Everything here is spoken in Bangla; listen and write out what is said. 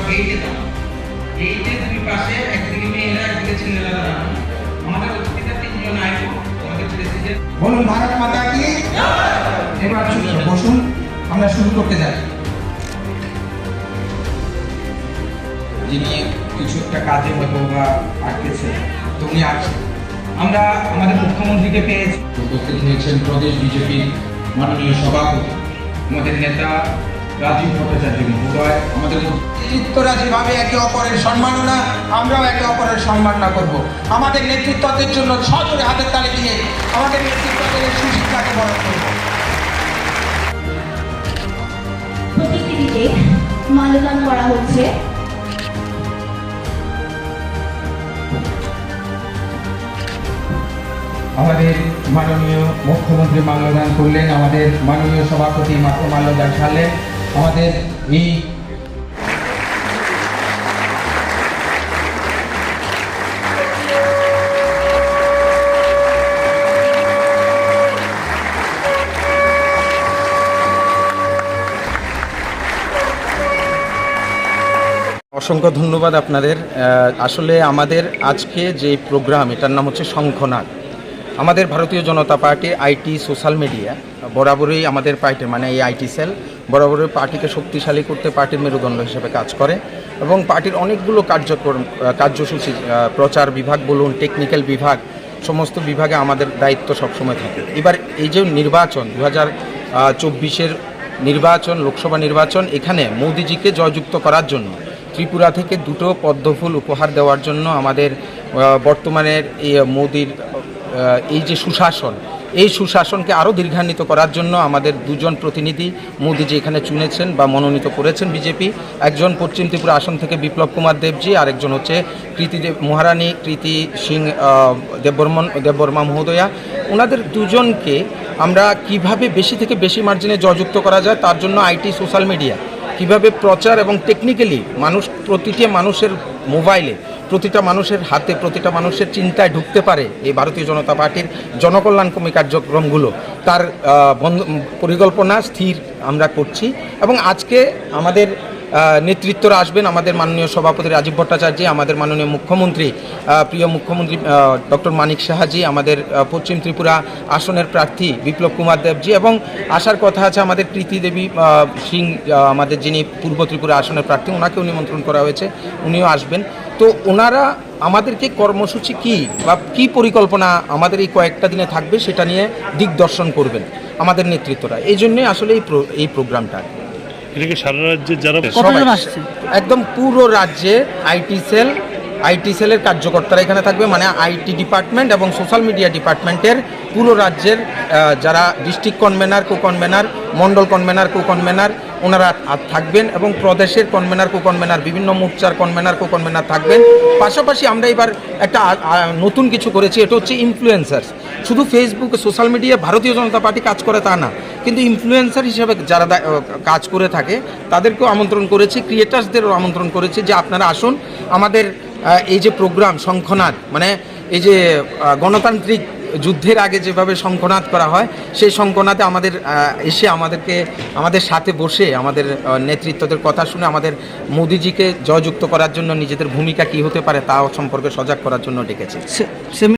গেইটে দাঁড়ানো, গেইটের দুই পাশে একদিকে মেয়েরা একদিকে ছেলেরা দাঁড়ানো। আমাদের অতিথিরা তিনজন আইন আমাদের প্রেসিডেন্ট বলুন ভারত মাতা কি। এবার বসুন, আমরা শুরু করতে যাই। যিনি কিছু একটা কাজে হয়তো বা আটকেছে, তো উনি আসছেন। আমরা আমাদের মুখ্যমন্ত্রীকে পেয়েছি, উপস্থিত হয়েছেন প্রদেশ বিজেপির মাননীয় সভাপতি আমাদের নেতা রাজীব ভট্টাচার্য মহোদয়। আমাদের নেতৃত্বরা যেভাবে একে অপরের সম্মাননা, আমরাও একে অপরের সম্মাননা করব। আমাদের নেতৃত্বদের জন্য সজোরে হাতের তালি দিয়ে আমাদের নেতৃত্বদের সুশিক্ষাকে বরণ করব। প্রতিকৃতিতে মাল্যদান করা হচ্ছে। আমাদের মাননীয় মুখ্যমন্ত্রী মাল্যদান করলেন, আমাদের মাননীয় সভাপতি মাত্র মাল্যদান ছাড়লেন। আমাদের এই অসংখ্য ধন্যবাদ আপনাদের। আসলে আমাদের আজকে যে প্রোগ্রাম, এটার নাম হচ্ছে শঙ্খনাদ। আমাদের ভারতীয় জনতা পার্টি আইটি সোশ্যাল মিডিয়া বরাবরই আমাদের পার্টির মানে এই আইটি সেল বরাবরই পার্টিকে শক্তিশালী করতে পার্টির মেরুদণ্ড হিসেবে কাজ করে এবং পার্টির অনেকগুলো কার্যসূচি, প্রচার বিভাগ বলুন, টেকনিক্যাল বিভাগ, সমস্ত বিভাগে আমাদের দায়িত্ব সবসময় থাকে। এবার এই যে নির্বাচন 2024-এর নির্বাচন, লোকসভা নির্বাচন, এখানে মোদিজিকে জয়যুক্ত করার জন্য ত্রিপুরা থেকে দুটো পদ্মফুল উপহার দেওয়ার জন্য আমাদের বর্তমানের এই মোদির এই যে সুশাসন, এই সুশাসনকে আরও দীর্ঘান্বিত করার জন্য আমাদের দুজন প্রতিনিধি মোদিজি এখানে চুনেছেন বা মনোনীত করেছেন বিজেপি। একজন পশ্চিম ত্রিপুরা আসন থেকে বিপ্লব কুমার দেবজি, আরেকজন হচ্ছে মহারানী কৃতি সিং দেববর্মা মহোদয়া। ওনাদের দুজনকে আমরা কিভাবে বেশি থেকে বেশি মার্জিনে জয়যুক্ত করা যায়, তার জন্য আইটি সোশ্যাল মিডিয়া কিভাবে প্রচার এবং টেকনিক্যালি প্রতিটি মানুষের মোবাইলে, প্রতিটা মানুষের হাতে, প্রতিটা মানুষের চিন্তায় ঢুকতে পারে এই ভারতীয় জনতা পার্টির জনকল্যাণকর্মী কার্যক্রমগুলো, তার পরিকল্পনা স্থির আমরা করছি। এবং আজকে আমাদের নেতৃত্বরা আসবেন, আমাদের মাননীয় সভাপতি রাজীব ভট্টাচার্য, আমাদের মাননীয় মুখ্যমন্ত্রী, প্রিয় মুখ্যমন্ত্রী ডক্টর মানিক সাহাজি, আমাদের পশ্চিম ত্রিপুরা আসনের প্রার্থী বিপ্লব কুমার দেবজি, এবং আসার কথা আছে আমাদের কৃতি দেবী সিং, আমাদের যিনি পূর্ব ত্রিপুরা আসনের প্রার্থী, ওনাকেও নিমন্ত্রণ করা হয়েছে, উনিও আসবেন। তো ওনারা আমাদেরকে কর্মসূচি কী বা কী পরিকল্পনা আমাদের এই কয়েকটা দিনে থাকবে সেটা নিয়ে দিকদর্শন করবেন আমাদের নেতৃত্বরা। এই জন্যে আসলে এই প্রোগ্রামটা এটাকে সারা রাজ্যে যারা একদম পুরো রাজ্যে আইটি সেলের কার্যকর্তারা এখানে থাকবে, মানে আইটি ডিপার্টমেন্ট এবং সোশ্যাল মিডিয়া ডিপার্টমেন্টের পুরো রাজ্যের যারা ডিস্ট্রিক্ট কনভেনার, কো-কনভেনার, মণ্ডল কনভেনার, কো-কনভেনার, ওনারা থাকবেন এবং প্রদেশের কনভেনার, কো-কনভেনার, বিভিন্ন মোর্চার কনভেনার, কো-কনভেনার থাকবেন। পাশাপাশি আমরা এবার একটা নতুন কিছু করেছি, এটা হচ্ছে ইনফ্লুয়েন্সার। শুধু ফেসবুক, সোশ্যাল মিডিয়া ভারতীয় জনতা পার্টি কাজ করে তা না, কিন্তু ইনফ্লুয়েন্সার হিসেবে যারা কাজ করে থাকে তাদেরকেও আমন্ত্রণ করেছি, ক্রিয়েটার্সদেরও আমন্ত্রণ করেছি যে আপনারা আসুন আমাদের এই যে প্রোগ্রাম শঙ্খনাদ, মানে এই যে গণতান্ত্রিক যুদ্ধের আগে যেভাবে শঙ্খনাদ করা হয়, সেই শঙ্খনাদে আমাদের এসে আমাদের সাথে বসে আমাদের নেতৃত্বদের কথা শুনে আমাদের মোদিজিকে জয়যুক্ত করার জন্য নিজেদের ভূমিকা কী হতে পারে তা সম্পর্কে সজাগ করার জন্য ডেকেছে।